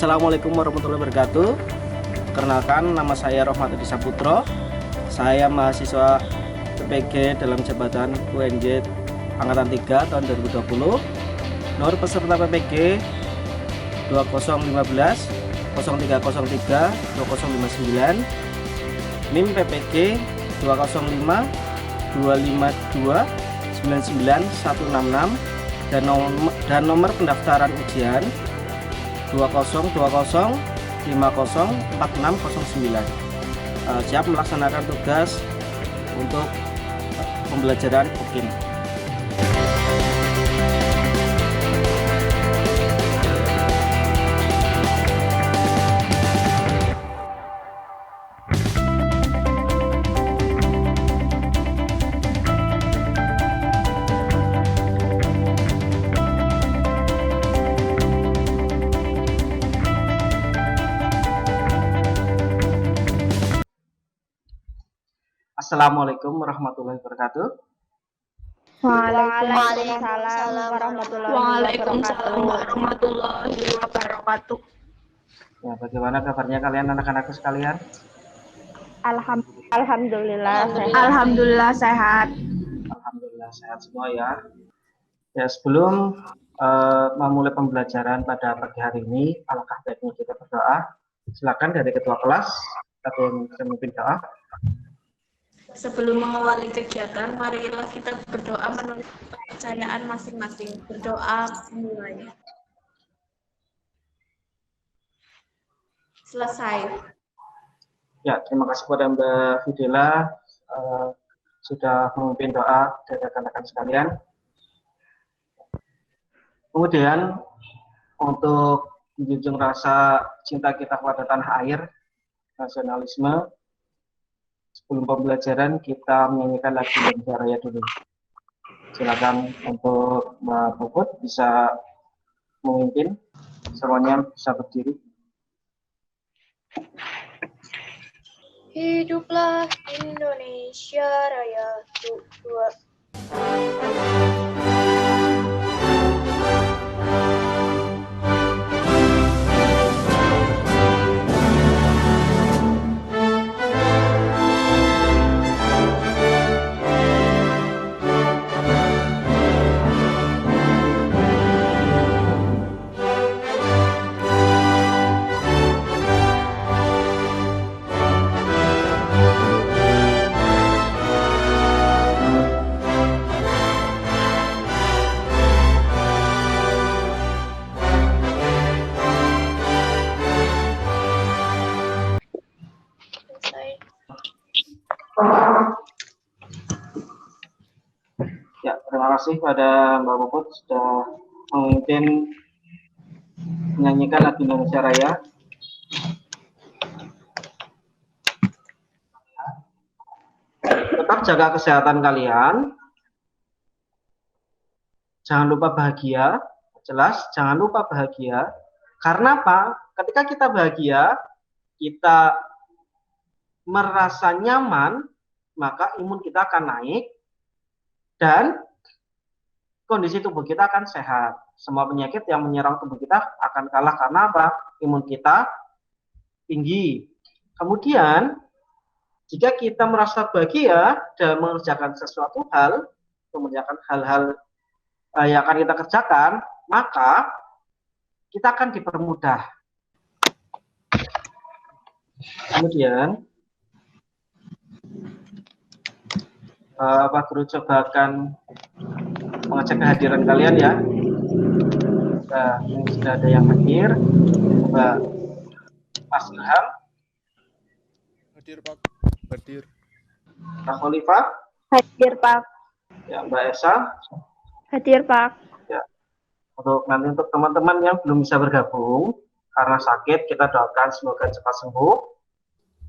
Assalamualaikum warahmatullahi wabarakatuh. Perkenalkan, nama saya Rohmat Adi Saputro. Saya mahasiswa PPG dalam jabatan UNJ Angkatan 3 tahun 2020. Nomor peserta PPG 2015 0303 2059. NIM PPG 205 252 99166 dan nomor pendaftaran ujian 2020 50 4609. Siap melaksanakan tugas untuk pembelajaran UKIM. Assalamualaikum warahmatullahi wabarakatuh. Waalaikumsalam warahmatullahi wabarakatuh. Ya, bagaimana kabarnya kalian anak-anakku sekalian? Alhamdulillah sehat. Alhamdulillah sehat semua ya. Ya, sebelum memulai pembelajaran pada pagi hari ini, alangkah baiknya kita berdoa. Silakan dari ketua kelas atau yang memimpin doa. Sebelum mengawali kegiatan, marilah kita berdoa menurut kepercayaan masing-masing. Berdoa mulai. Selesai. Ya, terima kasih kepada Mbak Fidela sudah memimpin doa dari rekan-rekan sekalian. Kemudian untuk menjunjung rasa cinta kita kepada tanah air, nasionalisme, sebelum pembelajaran kita menyanyikan lagu Indonesia Raya dulu. Silakan untuk Mbak Puput bisa memimpin, semuanya bisa berdiri. Hiduplah Indonesia Raya. Ya, terima kasih pada Mbak Puput sudah memimpin menyanyikan lagu Indonesia Raya. Tetap jaga kesehatan kalian. Jangan lupa bahagia. Jelas, jangan lupa bahagia. Karena apa? Ketika kita bahagia, kita merasa nyaman, maka imun kita akan naik dan kondisi tubuh kita akan sehat. Semua penyakit yang menyerang tubuh kita akan kalah karena apa? Imun kita tinggi. Kemudian, jika kita merasa bahagia dalam mengerjakan sesuatu hal, mengerjakan hal-hal yang akan kita kerjakan, maka kita akan dipermudah. Kemudian, Pak Guru coba akan mengecek kehadiran kalian ya. Ini sudah ada yang hadir. Mbak Mas Ilham. Hadir Pak. Hadir. Pak Khalifah. Hadir Pak. Ya, Mbak Esa. Hadir Pak. Ya. Untuk teman-teman yang belum bisa bergabung karena sakit, kita doakan semoga cepat sembuh.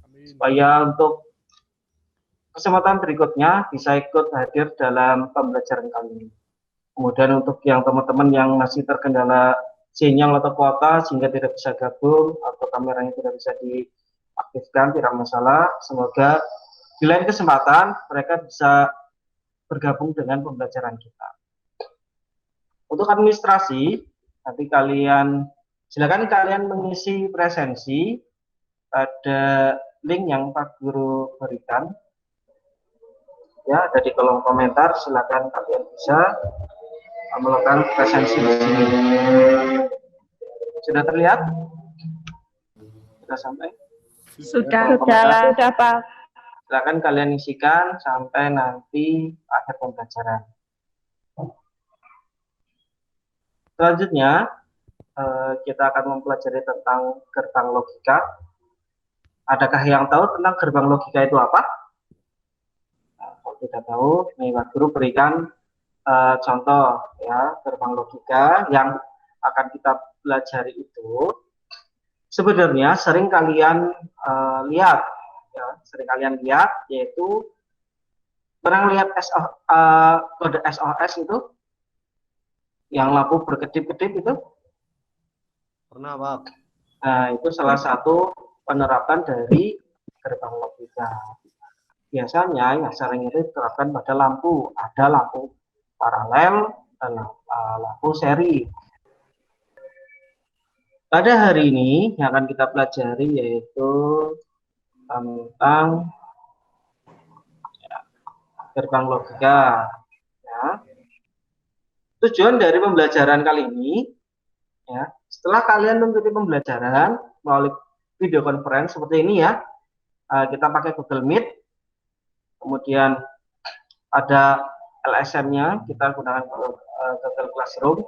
Amin. Supaya untuk kesempatan berikutnya bisa ikut hadir dalam pembelajaran kali ini. Kemudian untuk yang teman-teman yang masih terkendala sinyal atau kuota sehingga tidak bisa gabung atau kameranya tidak bisa diaktifkan, tidak masalah. Semoga di lain kesempatan mereka bisa bergabung dengan pembelajaran kita. Untuk administrasi, nanti kalian Silakan kalian mengisi presensi pada link yang Pak Guru berikan. Ya, ada di kolom komentar. Silakan kalian bisa melakukan presensi di sini. Sudah terlihat? Sudah sampai? Sudah, Komentar. sudah Pak. Silakan kalian isikan sampai nanti akhir pembelajaran. Selanjutnya, kita akan mempelajari tentang gerbang logika. Adakah yang tahu tentang gerbang logika itu apa? Nah, kalau tidak tahu, nih Pak Guru berikan contoh ya gerbang logika yang akan kita pelajari itu. Sebenarnya sering kalian lihat, ya, yaitu pernah lihat kode SOS itu, yang lampu berkedip-kedip itu. Pernah, Pak. Nah, itu salah satu penerapan dari gerbang logika. Biasanya yang sering itu diterapkan pada lampu. Ada lampu paralel dan lampu seri. Pada hari ini yang akan kita pelajari yaitu tentang gerbang logika. Ya. Tujuan dari pembelajaran kali ini, ya, setelah kalian mengikuti pembelajaran melalui video conference seperti ini ya, kita pakai Google Meet, kemudian ada LSM-nya, kita gunakan Google Classroom.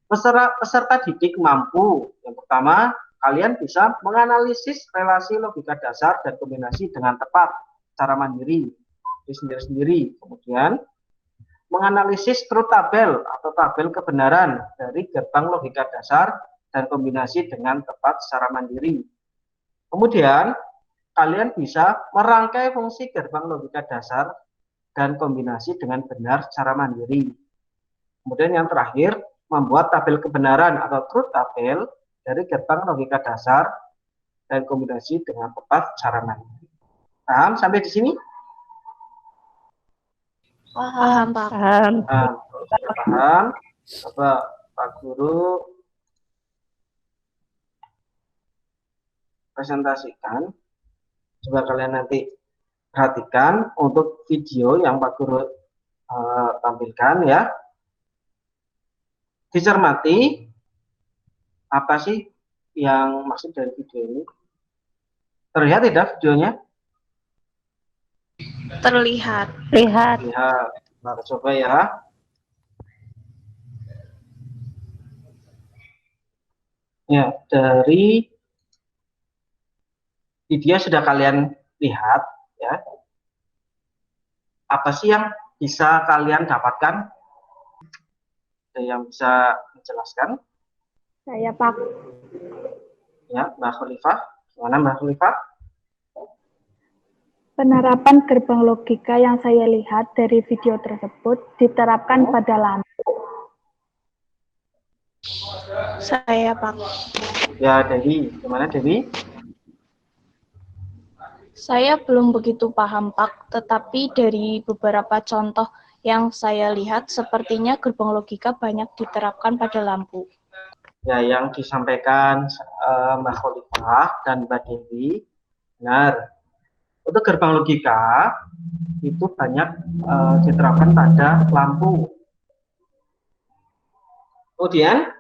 Peserta didik mampu, yang pertama, kalian bisa menganalisis relasi logika dasar dan kombinasi dengan tepat secara mandiri, di sendiri-sendiri. Kemudian, menganalisis truth table atau tabel kebenaran dari gerbang logika dasar dan kombinasi dengan tepat secara mandiri. Kemudian, kalian bisa merangkai fungsi gerbang logika dasar dan kombinasi dengan benar secara mandiri. Kemudian yang terakhir, membuat tabel kebenaran atau truth table dari gerbang logika dasar dan kombinasi dengan tepat secara mandiri. Paham sampai di sini? Paham, Pak. Paham. Paham. Coba Pak Guru presentasikan. Coba kalian nanti perhatikan untuk video yang Pak Guru tampilkan ya. Dicermati apa sih yang maksud dari video ini? Terlihat tidak videonya? Terlihat. Lihat. Lihat. Nah, coba ya. Ya, dari video sudah kalian lihat ya. Apa sih yang bisa kalian dapatkan? Ada yang bisa menjelaskan? Saya Pak. Ya, Mbak Khalifah. Gimana Mbak Khalifah? Penerapan gerbang logika yang saya lihat dari video tersebut diterapkan pada lampu. Saya, Pak. Ya, Dewi. Gimana Dewi? Saya belum begitu paham, Pak, tetapi dari beberapa contoh yang saya lihat, sepertinya gerbang logika banyak diterapkan pada lampu. Ya, yang disampaikan Mbak Khalifah dan Mbak Dewi, benar. Untuk gerbang logika itu banyak diterapkan pada lampu. Kemudian,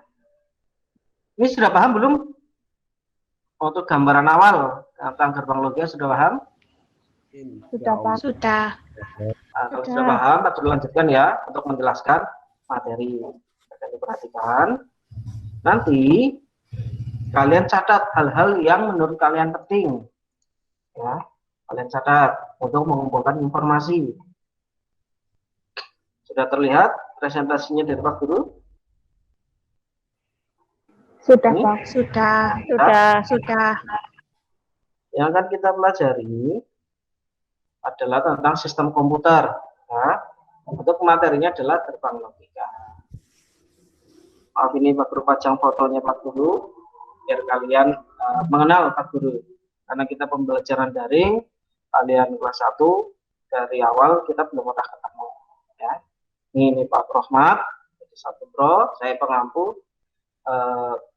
ini sudah paham belum? Untuk gambaran awal tentang gerbang logika sudah paham? Sudah Pak. Sudah. Nah, kalau sudah paham, kita lanjutkan ya untuk menjelaskan materi. Akan diperhatikan. Nanti kalian catat hal-hal yang menurut kalian penting. Ya, kalian catat untuk mengumpulkan informasi. Sudah terlihat presentasinya dari Pak Guru? Sudah Ini? Pak. Sudah. Sudah. Yang akan kita pelajari adalah tentang sistem komputer. Ya. Untuk materinya adalah gerbang logika. Maaf ini Pak Guru pajang fotonya Pak Guru biar kalian mengenal Pak Guru. Karena kita pembelajaran daring, kalian kelas 1 dari awal kita belum pernah ketemu. Ya. Ini Pak Rohmat, satu bro, saya pengampu.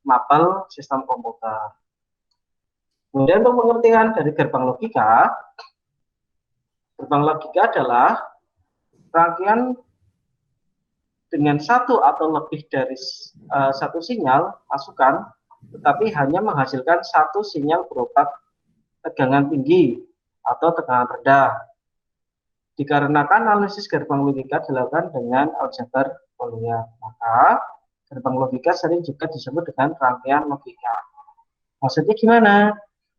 mapel sistem komputer. Kemudian untuk pengertian dari gerbang logika adalah rangkaian dengan satu atau lebih dari satu sinyal masukan, tetapi hanya menghasilkan satu sinyal berupa tegangan tinggi atau tegangan rendah. Dikarenakan analisis gerbang logika dilakukan dengan aljabar Boolean, maka gerbang logika sering juga disebut dengan rangkaian logika. Maksudnya gimana?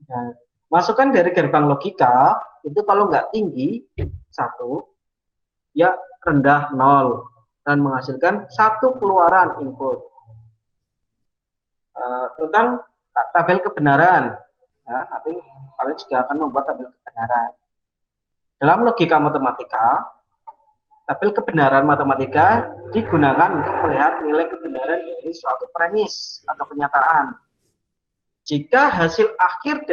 Nah, masukan dari gerbang logika itu kalau nggak tinggi 1, ya rendah 0, dan menghasilkan satu keluaran input. Tentang tabel kebenaran, ya, nanti kalian juga akan membuat tabel kebenaran. Dalam logika matematika, tabel kebenaran matematika digunakan untuk melihat nilai kebenaran dari suatu premis atau kenyataan. Jika hasil akhir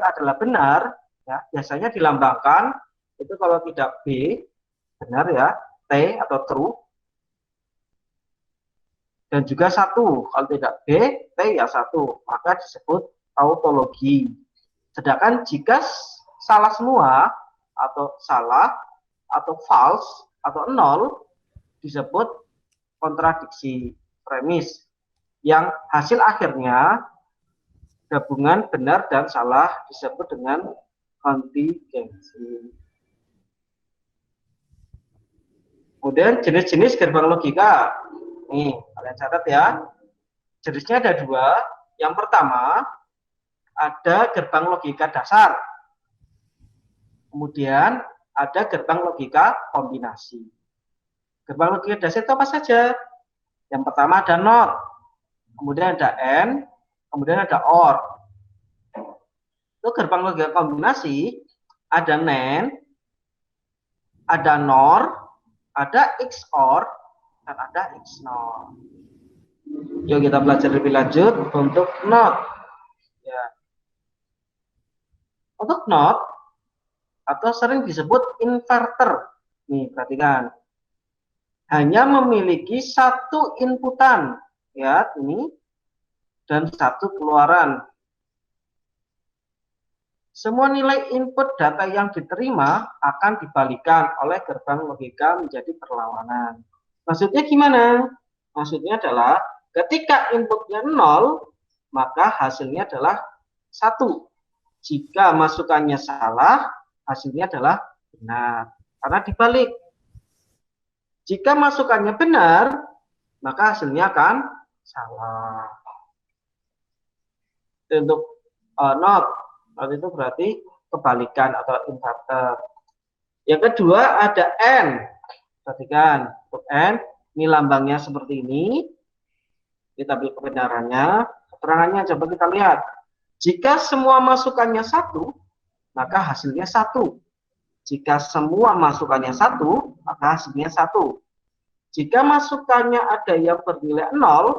adalah benar, ya, biasanya dilambangkan itu kalau tidak B, benar ya, T atau true, dan juga 1, kalau tidak B, T ya 1, maka disebut tautologi. Sedangkan jika salah semua, atau salah, atau false, atau 0, disebut kontradiksi premis, yang hasil akhirnya gabungan benar dan salah disebut dengan kontingensi. Kemudian jenis-jenis gerbang logika. Nih, kalian catat ya. Jenisnya ada 2. Yang pertama, ada gerbang logika dasar. Kemudian ada gerbang logika kombinasi. Gerbang logika dasar itu apa saja? Yang pertama ada NOT, kemudian ada AND, kemudian ada OR. Itu gerbang logika kombinasi, ada NAND, ada NOR, ada XOR, dan ada XNOR. Yuk kita belajar lebih lanjut untuk NOT. Ya. Untuk NOT, atau sering disebut inverter. Nih, perhatikan. Hanya memiliki satu inputan, ya, ini, dan satu keluaran. Semua nilai input data yang diterima akan dibalikan oleh gerbang logika menjadi perlawanan. Maksudnya gimana? Maksudnya adalah ketika inputnya 0, maka hasilnya adalah 1. Jika masukannya salah, hasilnya adalah benar. Karena dibalik. Jika masukannya benar, maka hasilnya akan salah. Untuk NOT itu berarti kebalikan atau inverter. Yang kedua ada AND. Perhatikan, untuk AND, ini lambangnya seperti ini. Kita ambil kebenarannya, keterangannya coba kita lihat. Jika semua masukannya 1, maka hasilnya 1. Jika semua masukannya 1, maka hasilnya 1. Jika masukannya ada yang bernilai 0,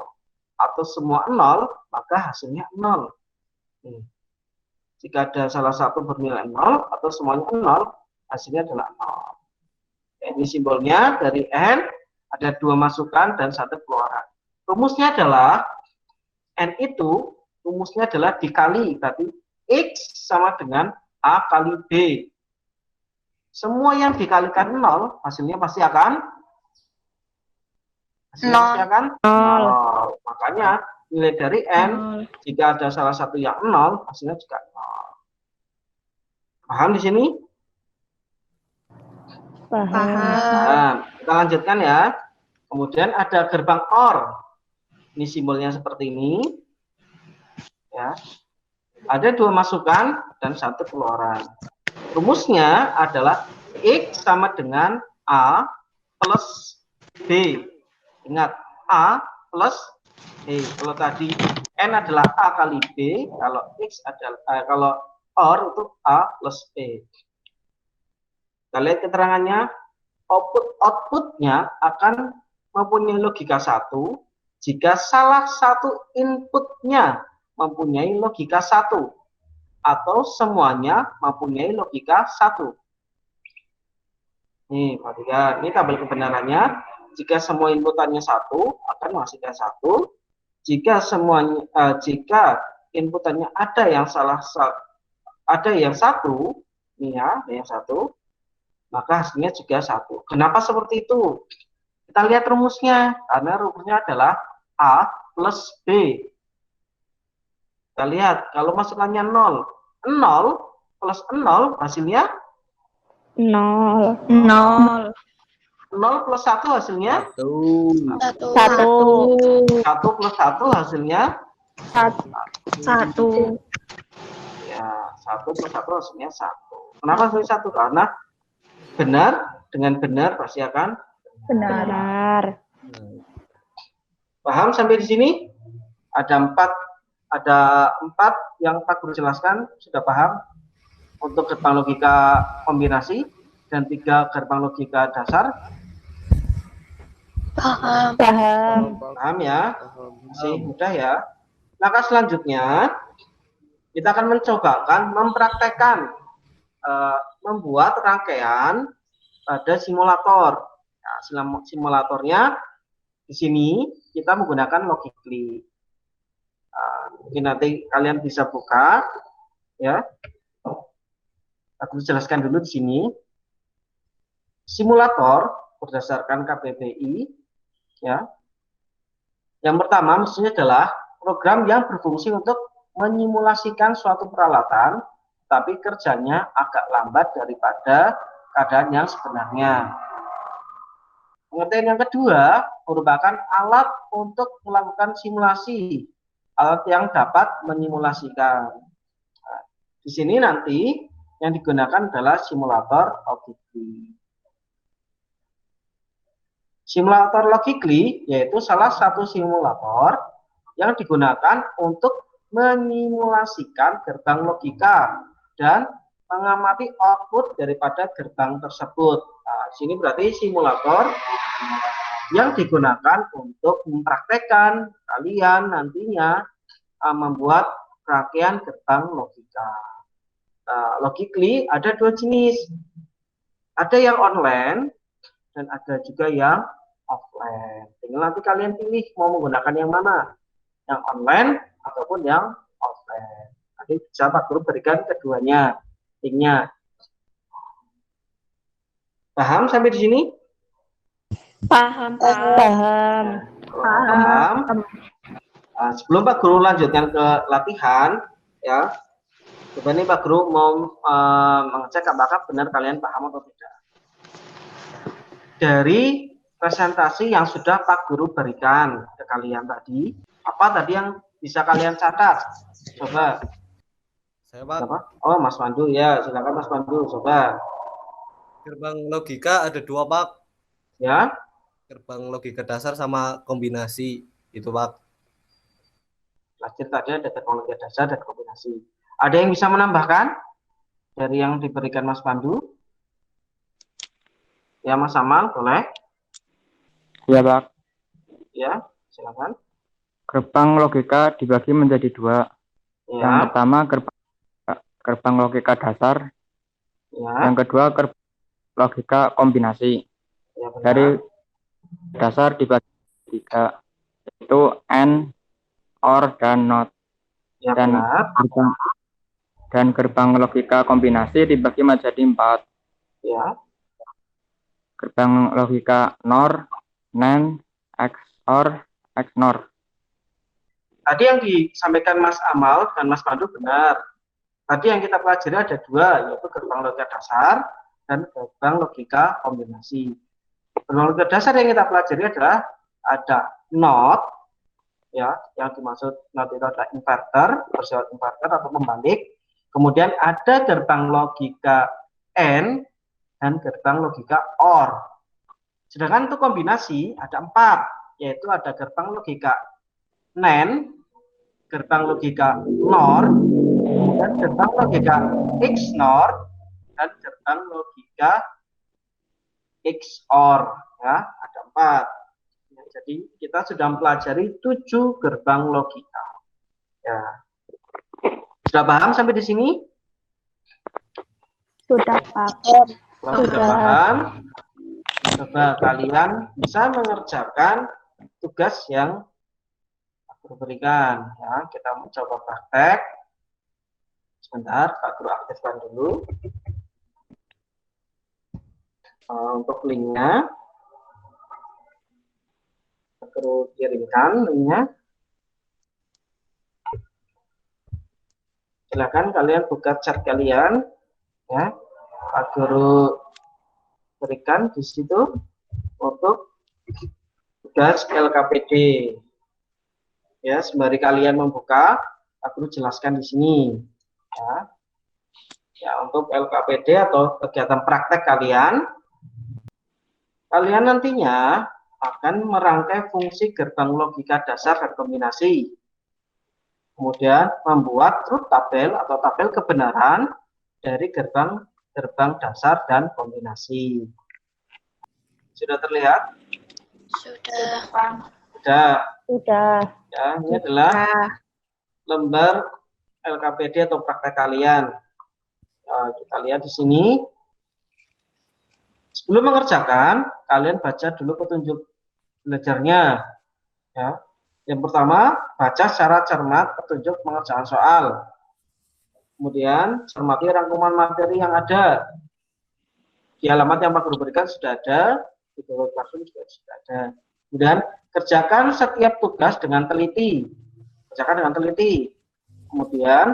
atau semua 0, maka hasilnya 0. Jika ada salah satu bernilai 0, atau semuanya 0, hasilnya adalah 0. Ini simbolnya dari N, ada 2 masukan dan 1 keluaran. Rumusnya adalah, N itu, rumusnya adalah dikali, berarti X sama dengan A kali B. Semua yang dikalikan 0, hasilnya pasti akan 0. Makanya nilai dari N, jika ada salah satu yang 0, hasilnya juga 0. Paham di sini? Paham. Nah, kita lanjutkan ya. Kemudian ada gerbang OR. Ini simbolnya seperti ini. Ya. Ada 2 masukan dan 1 keluaran. Rumusnya adalah X sama dengan A plus B. Ingat, A plus B. Kalau tadi N adalah A kali B, kalau X adalah kalau OR itu A plus B. Kita lihat keterangannya. Outputnya akan mempunyai logika 1 jika salah satu inputnya mempunyai logika 1 atau semuanya mempunyai logika 1. Nih, perhatikan, ini tabel kebenarannya. jika semua inputannya 1 akan menghasilkan 1. Jika semuanya jika inputannya ada yang ada yang 1, nih ya, ada yang 1, maka hasilnya juga 1. Kenapa seperti itu? Kita lihat rumusnya, karena rumusnya adalah A plus B. Kita lihat, kalau masukannya 0, 0 plus 0 hasilnya 0. 0. 0 plus 1 hasilnya 1. 1. 1 plus 1 hasilnya 1. ya 1 plus 1 hasilnya 1. Kenapa hasilnya 1? Karena benar dengan benar pasti akan Benar. paham sampai di sini? Ada empat yang Pak Guru jelaskan, sudah paham untuk gerbang logika kombinasi dan 3 gerbang logika dasar. Paham. Paham ya? Masih mudah ya. Langkah selanjutnya kita akan mencobakan mempraktekkan membuat rangkaian pada simulator. Nah, simulatornya di sini kita menggunakan Logically. Mungkin nanti kalian bisa buka ya. Aku jelaskan dulu di sini. Simulator berdasarkan KBBI ya. Yang pertama maksudnya adalah program yang berfungsi untuk menyimulasikan suatu peralatan tapi kerjanya agak lambat daripada keadaan yang sebenarnya. Pengertian yang kedua merupakan alat untuk melakukan simulasi, alat yang dapat menyimulasikan. Nah, di sini nanti yang digunakan adalah simulator Logically. Simulator Logically yaitu salah satu simulator yang digunakan untuk menyimulasikan gerbang logika dan mengamati output daripada gerbang tersebut. Nah, di sini berarti simulator yang digunakan untuk mempraktekkan kalian nantinya membuat rangkaian gerbang logika. Logically ada 2 jenis. Ada yang online dan ada juga yang offline. Tinggal nanti kalian pilih mau menggunakan yang mana, yang online ataupun yang offline. Nanti bisa Pak Guru berikan keduanya linknya. Paham sampai di sini? Paham. Sebelum Pak Guru lanjutkan ke latihan, ya, coba nih Pak Guru mau mengecek apakah benar kalian paham atau tidak. Dari presentasi yang sudah Pak Guru berikan ke kalian tadi, apa tadi yang bisa kalian catat? Coba. Saya Pak. Apa? Oh, Mas Pandu ya, silakan Mas Pandu, coba. Gerbang logika ada 2 Pak. Ya. Gerbang logika dasar sama kombinasi itu Pak. Belajar tadi ada gerbang logika dasar dan kombinasi. Ada yang bisa menambahkan dari yang diberikan Mas Pandu? Ya, Mas Amal, boleh? Ya, Pak. Ya, silakan. Gerbang logika dibagi menjadi 2. Ya. Yang pertama gerbang logika dasar. Ya. Yang kedua gerbang logika kombinasi. Ya, benar. Dari dasar dibagi 3, yaitu AND, OR, dan NOT. Ya, Dan gerbang logika kombinasi dibagi menjadi 4. Ya. Gerbang logika NOR, NAND, XOR, XNOR. Tadi yang disampaikan Mas Amal dan Mas Pandu benar. Tadi yang kita pelajari ada 2, yaitu gerbang logika dasar dan gerbang logika kombinasi. Gerbang logika dasar yang kita pelajari adalah ada NOT, ya, yang dimaksud NOT itu adalah inverter, bersifat inverter atau pembalik. Kemudian ada gerbang logika AND dan gerbang logika OR. Sedangkan untuk kombinasi ada 4, yaitu ada gerbang logika NAND, gerbang logika NOR, dan gerbang logika XNOR, dan gerbang logika XOR. Ya, ada 4. Ya, jadi kita sudah mempelajari 7 gerbang logika. Ya. Sudah paham sampai di sini? Sudah, Pak. Sudah paham? Coba kalian bisa mengerjakan tugas yang aku berikan. Ya, kita mencoba praktek. Sebentar, Pak Guru aktifkan dulu. Untuk linknya, Pak Guru kirimkan linknya. Silakan kalian buka chat kalian, ya. Pak Guru berikan di situ untuk tugas LKPD. Ya, sembari kalian membuka, Pak Guru jelaskan di sini. Ya. Ya, untuk LKPD atau kegiatan praktek kalian nantinya akan merangkai fungsi gerbang logika dasar dan kombinasi. Kemudian membuat truth tabel atau tabel kebenaran dari gerbang dasar dan kombinasi. Sudah terlihat? Sudah. Ya, ini adalah lembar LKPD atau praktek kalian. Kita lihat di sini. Sebelum mengerjakan, kalian baca dulu petunjuk belajarnya. Ya. Yang pertama, baca secara cermat petunjuk pengerjaan soal. Kemudian, cermati rangkuman materi yang ada. Di alamat yang Pak Guru berikan sudah ada, di bawah classroom juga sudah ada. Kemudian, kerjakan setiap tugas dengan teliti. Kerjakan dengan teliti. Kemudian,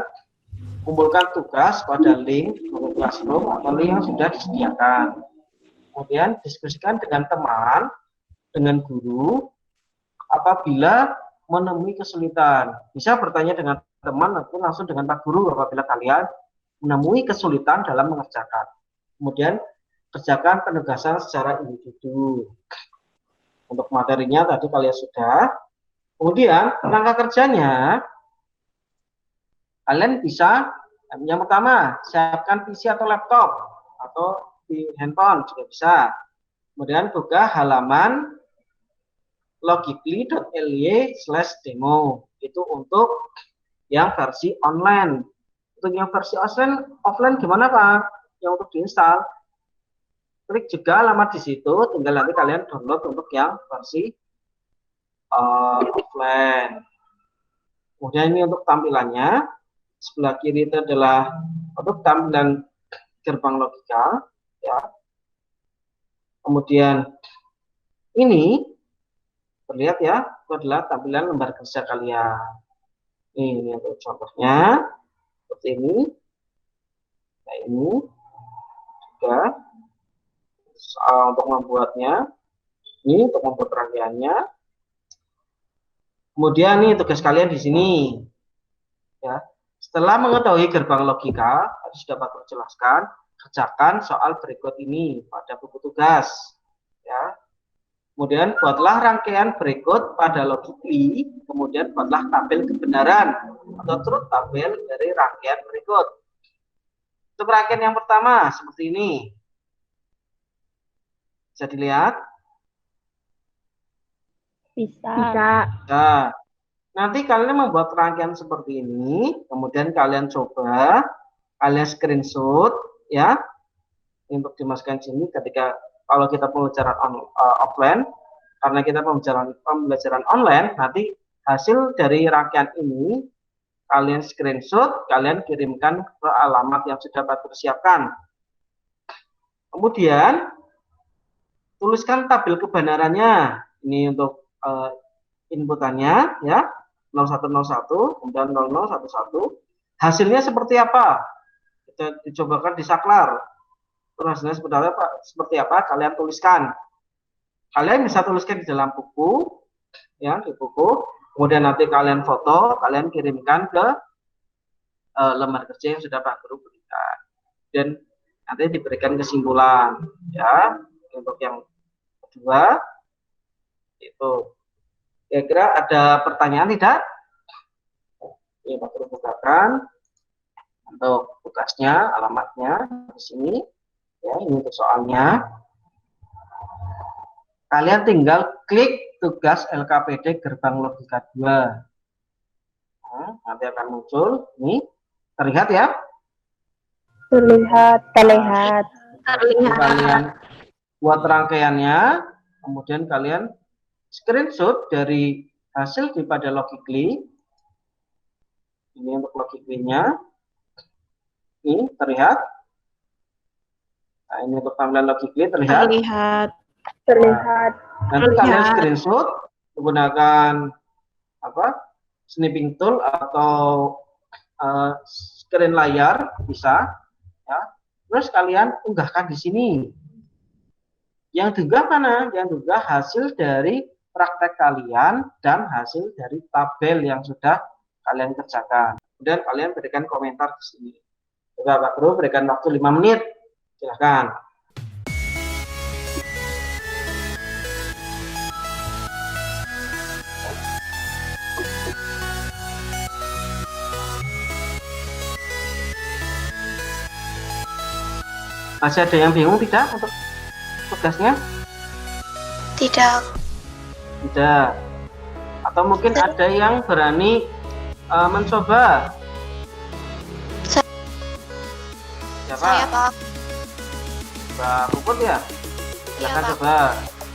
kumpulkan tugas pada link Google Classroom atau link yang sudah disediakan. Kemudian diskusikan dengan teman, dengan guru, apabila menemui kesulitan. Bisa bertanya dengan teman ataupun langsung dengan Pak Guru apabila kalian menemui kesulitan dalam mengerjakan. Kemudian kerjakan penugasan secara individu. Untuk materinya tadi kalian sudah. Kemudian langkah kerjanya, kalian bisa, yang pertama, siapkan PC atau laptop atau di handphone juga bisa. Kemudian buka halaman logically.ly/demo. Itu untuk yang versi online. Untuk yang versi offline gimana Pak? Yang untuk diinstal. Klik juga alamat di situ, tinggal nanti kalian download untuk yang versi offline. Kemudian ini untuk tampilannya. Sebelah kiri itu adalah untuk tampilan gerbang logika. Ya. Kemudian ini terlihat ya, itu adalah tampilan lembar kerja kalian. Ini untuk contohnya seperti ini. Nah, ini juga untuk membuatnya. Ini untuk membuat rangkaiannya. Kemudian ini tugas kalian di sini. Ya. Setelah mengetahui gerbang logika, tadi sudah Pak Guru jelaskan, kerjakan soal berikut ini pada buku tugas. Ya. Kemudian buatlah rangkaian berikut pada logically, kemudian buatlah tabel kebenaran atau truth tabel dari rangkaian berikut. Untuk rangkaian yang pertama seperti ini. Bisa dilihat? Bisa. Nah, nanti kalian membuat rangkaian seperti ini, kemudian kalian coba, kalian screenshot, ya, untuk dimasukkan sini ketika kalau kita pembelajaran offline, karena kita pembelajaran online, nanti hasil dari rangkaian ini kalian screenshot, kalian kirimkan ke alamat yang sudah Pak Guru siapkan. Kemudian tuliskan tabel kebenarannya. Ini untuk inputannya, ya, 0101 kemudian 0011. Hasilnya seperti apa? Kita dicobakan di saklar. Hasilnya seperti apa? Kalian tuliskan. Kalian bisa tuliskan di dalam buku, ya, di buku. Kemudian nanti kalian foto, kalian kirimkan ke lembar kerja yang sudah Pak Guru berikan. Dan nanti diberikan kesimpulan, ya. Untuk yang kedua, itu. Kira-kira ada pertanyaan tidak? Ini Pak Guru bukakan untuk tugasnya, alamatnya di sini. Ya, ini untuk soalnya. Kalian tinggal klik tugas LKPD gerbang logika 2. Nah, nanti akan muncul. Ini terlihat ya? Terlihat. Kalian buat rangkaiannya, kemudian kalian screenshot dari hasil daripada Logically. Ini untuk Logically-nya. Ini terlihat. Nah, ini untuk tampilan Logically terlihat. Terlihat. Nanti kalian screenshot menggunakan snipping tool atau screen layar bisa, ya. Terus kalian unggahkan di sini. Yang diunggah mana? Yang diunggah hasil dari praktek kalian dan hasil dari tabel yang sudah kalian kerjakan. Kemudian kalian berikan komentar di sini. Coba Pak Guru berikan waktu 5 menit. Silahkan. Masih ada yang bingung tidak untuk tugasnya? Tidak. Tidak. Atau mungkin ada yang berani mencoba? Siapa? Saya, Pak. Mbak Puput ya? Silakan Pak. coba.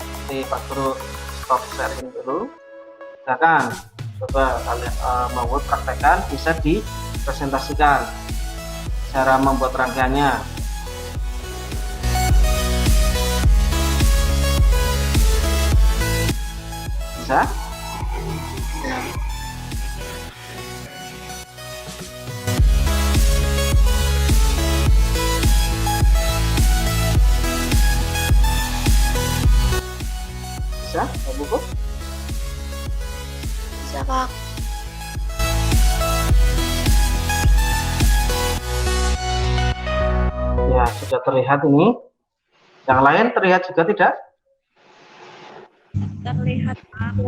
Nanti Pak Guru stop sharing dulu. Silakan coba kalian membuat praktekan, bisa dipresentasikan cara membuat rangkaiannya. Bisa? Bisa, Pak Buku? Bisa, Pak. Ya, sudah terlihat ini. Yang lain terlihat juga tidak? Terlihat, Pak.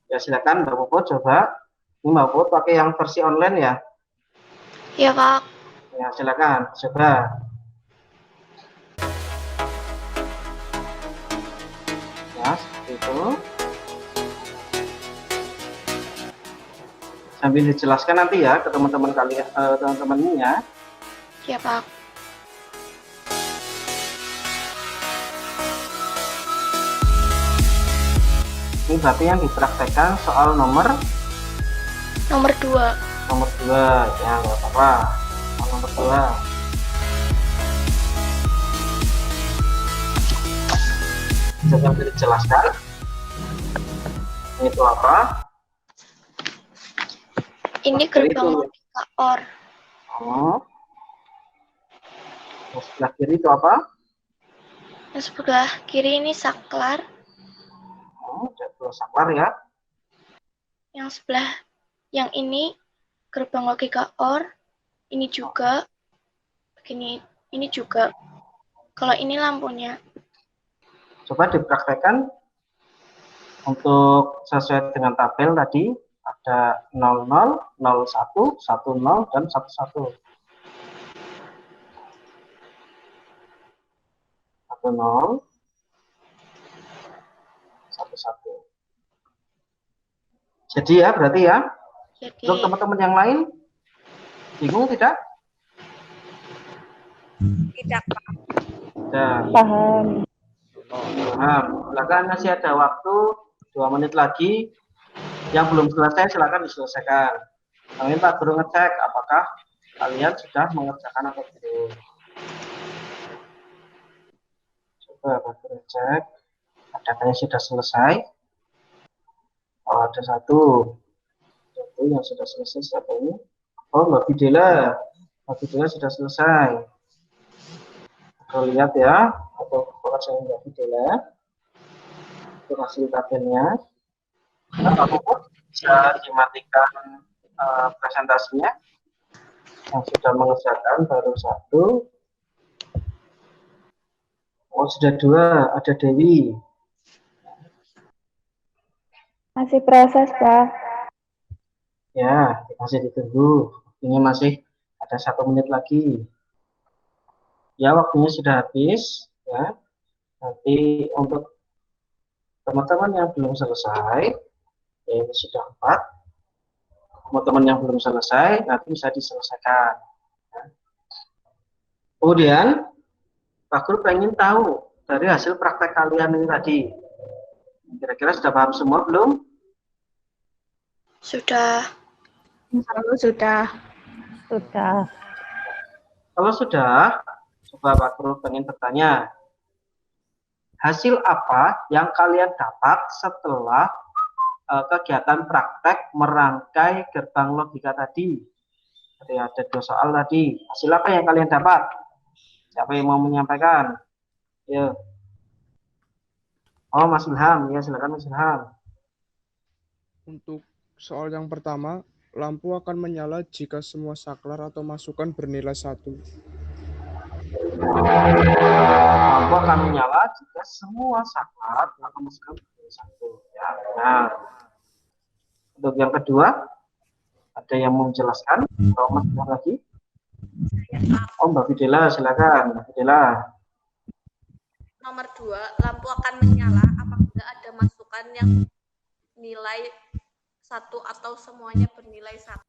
Ya silakan Mbak Puput coba. Ini Mbak Puput pakai yang versi online ya? Iya, Pak. Ya silakan coba. Ya seperti itu. Sambil dijelaskan nanti ya ke teman-teman kalian, teman-teman ini ya. Iya, Pak. Ini berarti yang dipraktekkan soal nomor Nomor 2. nomor 2 ya, nggak apa-apa. Soal nomor 2. Jangan dijelaskan. Itu apa? Ini gerbang logika OR. Oh. Yang sebelah kiri itu apa? Yang sebelah kiri ini saklar. Oh, jadwal saklar ya. Yang ini gerbang logika OR. Ini juga. Begini, ini juga. Kalau ini lampunya. Coba dipraktekkan untuk sesuai dengan tabel tadi. Ada 00, 01, 10, dan 11. 10, 11. Jadi ya, berarti ya. Jadi, Untuk teman-teman yang lain, bingung tidak? tidak, Pak. Dan Paham. paham. Silakan, masih ada waktu 2 menit lagi. Yang belum selesai silakan diselesaikan. Kami Pak Guru ngecek apakah kalian sudah mengerjakan atau belum. Coba Pak Guru cek adakah sudah selesai. Oh, ada satu yang sudah selesai. Siapa ini? Oh, Mbak Bidela. Mbak Bidela sudah selesai. Kita lihat ya, atau saya Mbak Bidela. Itu hasil tabelnya. Nah, Bapak bisa dimatikan presentasinya. Yang sudah mengerjakan baru 1. Oh, sudah 2. Ada Dewi. Masih proses, Pak. Ya, masih ditunggu. Ini masih ada 1 menit lagi. Ya, waktunya sudah habis. Ya, nanti untuk teman-teman yang belum selesai, ya ini sudah 4. Teman-teman yang belum selesai, nanti bisa diselesaikan. Ya. Kemudian, Pak Guru pengen tahu dari hasil praktek kalian ini tadi? Kira-kira sudah paham semua belum? Sudah. Kalau sudah. Sudah. Kalau sudah, coba Pak Guru pengen bertanya. Hasil apa yang kalian dapat setelah kegiatan praktek merangkai gerbang logika tadi? Jadi ada 2 soal tadi. Hasil apa yang kalian dapat? Siapa yang mau menyampaikan? Ya. Oh, Mas Ilham. Ya, silakan Mas Ilham. Untuk soal yang pertama, lampu akan menyala jika semua saklar atau masukan bernilai 1. Lampu akan menyala jika semua saklar atau masukan bernilai 1. Ya, benar. Untuk yang kedua, ada yang mau menjelaskan? Atau Mas Ilham lagi? Oh, Mbak Fidela, silakan. Mbak Fidela. Nomor 2, lampu akan menyala apabila ada masukan yang nilai 1 atau semuanya bernilai 1.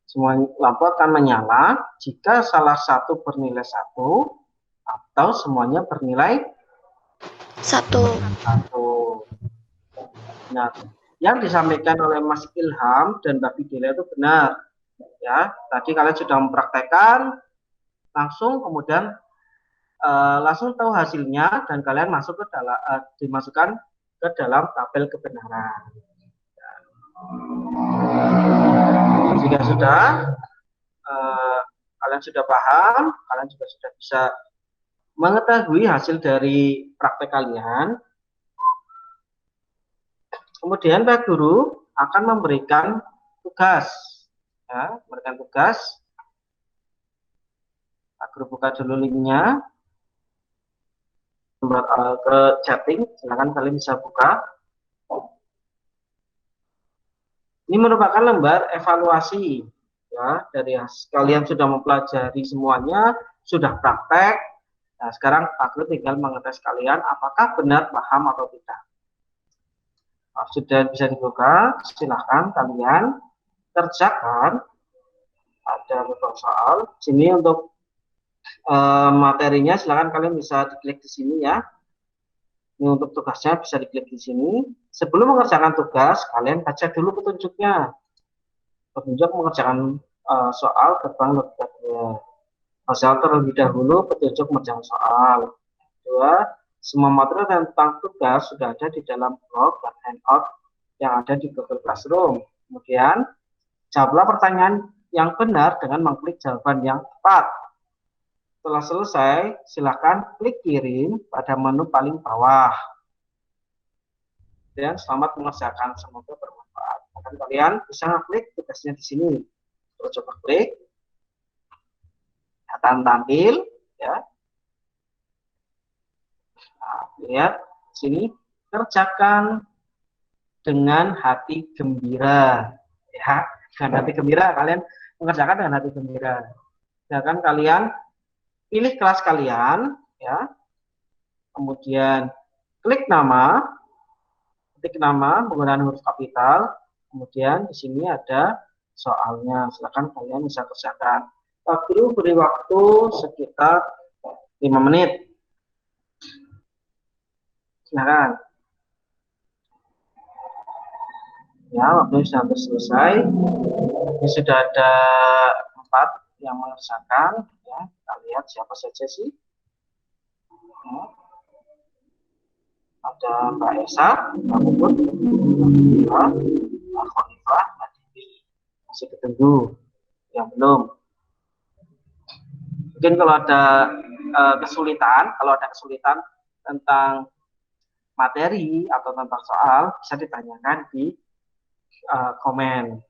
Semua lampu akan menyala jika salah satu bernilai 1 atau semuanya bernilai 1. 1. Nah, yang disampaikan oleh Mas Ilham dan Mbak Fidela itu benar. Ya, tadi kalian sudah mempraktekkan, langsung kemudian langsung tahu hasilnya dan kalian masuk ke dalam dimasukkan ke dalam tabel kebenaran. Jika sudah kalian sudah paham, kalian juga sudah bisa mengetahui hasil dari praktek kalian. Kemudian Pak Guru akan memberikan tugas, ya, memberikan tugas. Pak Guru buka dulu linknya ke chatting, silakan kalian bisa buka. Ini merupakan lembar evaluasi, ya, dari kalian sudah mempelajari semuanya, sudah praktek. Nah, sekarang Pak Guru tinggal mengetes kalian apakah benar paham atau tidak. Nah, sudah bisa dibuka, silahkan kalian kerjakan. Ada beberapa soal. Sini untuk materinya, silahkan kalian bisa diklik di sini ya. Ini untuk tugasnya bisa diklik di sini. Sebelum mengerjakan tugas, kalian baca dulu petunjuknya. Petunjuk mengerjakan soal gerbang logika 2. Baca terlebih dahulu petunjuk mengerjakan soal. 2. Semua materi tentang tugas sudah ada di dalam blog dan handout yang ada di Google Classroom. Kemudian, jawablah pertanyaan yang benar dengan mengklik jawaban yang tepat. Setelah selesai, silakan klik kirim pada menu paling bawah. Dan selamat mengerjakan, semoga bermanfaat. Dan kalian bisa ngeklik tugasnya di sini. Terus coba klik, akan tampil, ya. Nah, lihat sini, kerjakan dengan hati gembira, ya. Dengan hati gembira, kalian mengerjakan dengan hati gembira. Silakan kalian pilih kelas kalian, ya. Kemudian klik nama, ketik nama menggunakan huruf kapital. Kemudian di sini ada soalnya. Silakan kalian bisa kerjakan. Pak Guru beri waktu sekitar 5 menit. Silakan. Ya, waktunya sudah hampir selesai. Ini sudah ada 4 yang mengerjakan. Ya, kita lihat siapa saja sih. Ada Mbak Esa, Mbak Puput, Mbak Khonifah, Mbak Dewi. Masih ketunggu. Yang belum. Mungkin kalau ada kesulitan tentang materi atau tentang soal, bisa ditanyakan di komen.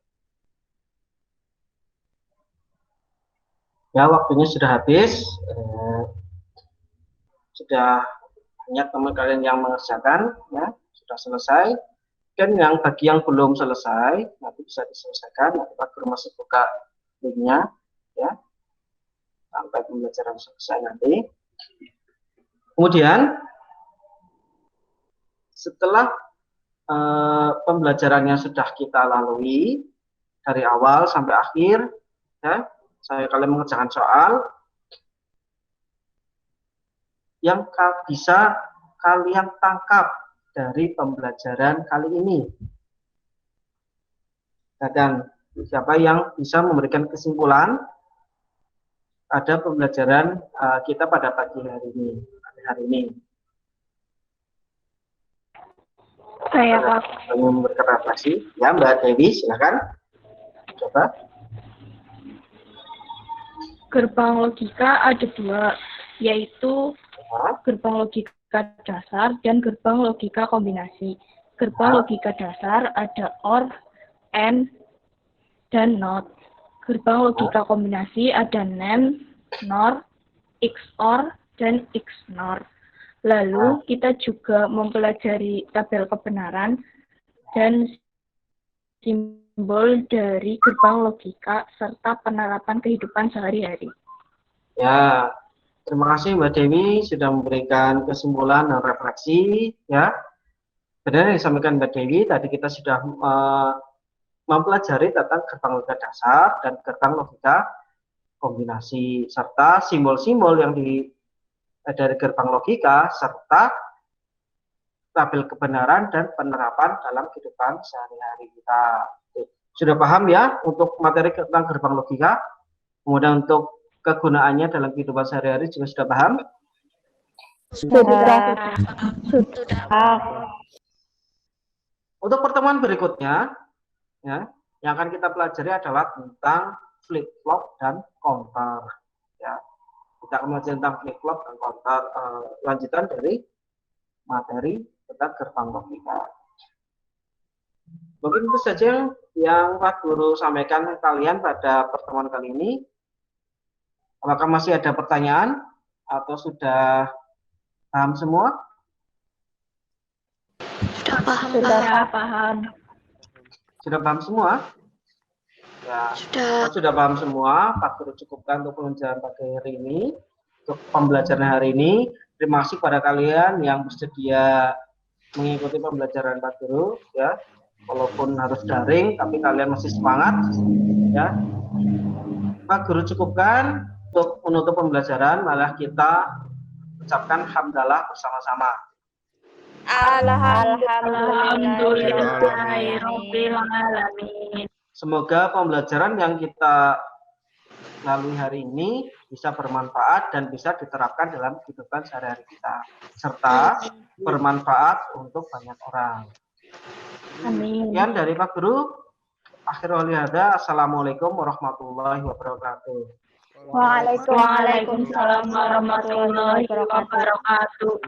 Ya, waktunya sudah habis. Sudah banyak teman kalian yang mengerjakan, ya, sudah selesai. Dan yang bagi yang belum selesai, nanti bisa diselesaikan. Nanti Pak Guru masih buka linknya, ya, sampai pembelajaran selesai nanti. Kemudian setelah pembelajarannya sudah kita lalui dari awal sampai akhir, ya, saya kalian mengerjakan soal yang bisa kalian tangkap dari pembelajaran kali ini? Dan siapa yang bisa memberikan kesimpulan pada pembelajaran kita pada pagi hari ini? Saya, Pak. Memberikan refleksi. Ya, Mbak Dewi, silakan. Coba. Gerbang logika ada 2, yaitu gerbang logika dasar dan gerbang logika kombinasi. Gerbang logika dasar ada OR, AND, dan NOT. Gerbang logika kombinasi ada NAND, NOR, XOR, dan XNOR. Lalu kita juga mempelajari tabel kebenaran dan simbol dari gerbang logika serta penerapan kehidupan sehari-hari. Ya, terima kasih Mbak Dewi sudah memberikan kesimpulan dan refleksi. Ya, benar yang disampaikan Mbak Dewi. Tadi kita sudah mempelajari tentang gerbang logika dasar dan gerbang logika kombinasi serta simbol-simbol yang dari gerbang logika serta tabel kebenaran dan penerapan dalam kehidupan sehari-hari kita. Sudah paham ya untuk materi tentang gerbang logika? Kemudian untuk kegunaannya dalam kehidupan sehari-hari juga sudah paham? Sudah. Untuk pertemuan berikutnya, ya, yang akan kita pelajari adalah tentang flip-flop dan counter. Ya. Kita akan belajar tentang flip-flop dan counter, lanjutan dari materi tentang gerbang logika. Mungkin itu saja yang Pak Guru sampaikan ke kalian pada pertemuan kali ini. Apakah masih ada pertanyaan atau sudah paham semua? Sudah paham, Sudah Pak. paham. Sudah paham semua? Ya, sudah paham semua. Pak Guru cukupkan untuk pembelajaran pagi hari ini. Untuk pembelajaran hari ini, terima kasih pada kalian yang bersedia mengikuti pembelajaran Pak Guru. Ya, walaupun harus daring, tapi kalian masih semangat. Ya, Pak Guru cukupkan untuk menutup pembelajaran. Malah kita ucapkan hamdalah bersama-sama. Alhamdulillahirobbilalamin. Semoga pembelajaran yang kita lalui hari ini bisa bermanfaat dan bisa diterapkan dalam kehidupan sehari-hari kita, serta bermanfaat untuk banyak orang. Amin. Sekian dari Pak Guru. Akhirul hada. Assalamualaikum warahmatullahi wabarakatuh. Waalaikumsalam warahmatullahi wabarakatuh.